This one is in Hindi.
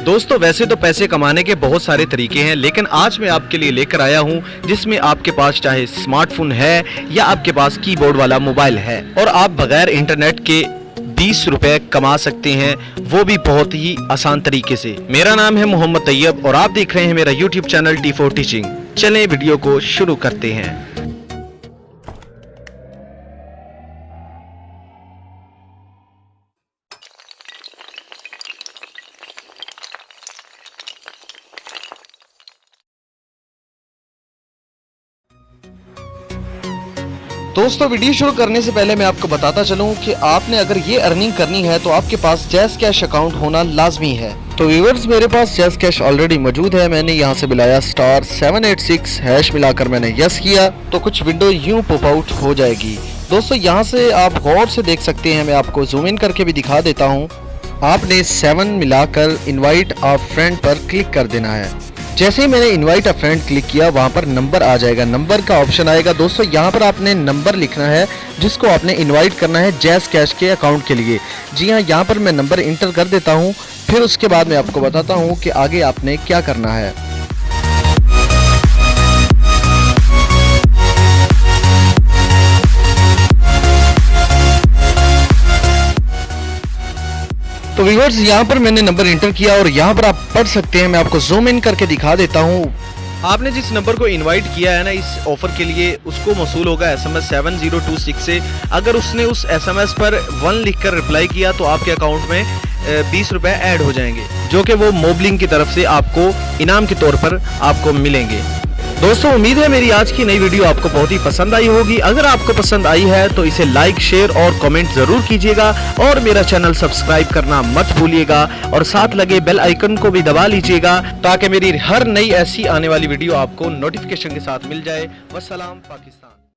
दोस्तों वैसे तो पैसे कमाने के बहुत सारे तरीके हैं, लेकिन आज मैं आपके लिए लेकर आया हूं जिसमें आपके पास चाहे स्मार्टफोन है या आपके पास कीबोर्ड वाला मोबाइल है और आप बगैर इंटरनेट के 20 रुपए कमा सकते हैं, वो भी बहुत ही आसान तरीके से। मेरा नाम है मोहम्मद तैयब और आप देख रहे हैं मेरा YouTube चैनल T4 टीचिंग। चलें वीडियो को शुरू करते हैं। दोस्तों वीडियो शुरू करने से पहले मैं आपको बताता चलूं कि आपने अगर ये अर्निंग करनी है तो आपके पास जैज़ कैश अकाउंट होना लाजमी है। तो व्यूअर्स मेरे पास जैज़ कैश ऑलरेडी मौजूद है। मैंने यहाँ से मिलाया *786 हैश मिलाकर मैंने यस किया तो कुछ विंडो यूं पॉप आउट हो जाएगी। दोस्तों यहाँ से आप गौर से देख सकते हैं, मैं आपको जूम इन करके भी दिखा देता हूँ। आपने 7 मिलाकर इनवाइट अ फ्रेंड पर क्लिक कर देना है। जैसे ही मैंने इनवाइट अ फ्रेंड क्लिक किया वहाँ पर नंबर आ जाएगा, नंबर का ऑप्शन आएगा। दोस्तों यहाँ पर आपने नंबर लिखना है जिसको आपने इनवाइट करना है जैज़ कैश के अकाउंट के लिए। जी हाँ, यहाँ पर मैं नंबर इंटर कर देता हूँ। फिर उसके बाद मैं आपको बताता हूँ कि आगे आपने क्या करना है। तो व्यूअर्स यहाँ पर मैंने नंबर इंटर किया और यहाँ पर आप पढ़ सकते हैं, मैं आपको जूम इन करके दिखा देता हूँ। आपने जिस नंबर को इनवाइट किया है ना इस ऑफर के लिए, उसको मौसूल होगा SMS 7026 से। अगर उसने उस SMS पर 1 लिखकर रिप्लाई किया तो आपके अकाउंट में 20 रुपए ऐड हो जाएंगे, जो कि वो मोबलिंग की तरफ से आपको इनाम के तौर पर आपको मिलेंगे। दोस्तों उम्मीद है मेरी आज की नई वीडियो आपको बहुत ही पसंद आई होगी। अगर आपको पसंद आई है तो इसे लाइक, शेयर और कमेंट जरूर कीजिएगा और मेरा चैनल सब्सक्राइब करना मत भूलिएगा और साथ लगे बेल आइकन को भी दबा लीजिएगा ताकि मेरी हर नई ऐसी आने वाली वीडियो आपको नोटिफिकेशन के साथ मिल जाए। वस्सलाम पाकिस्तान।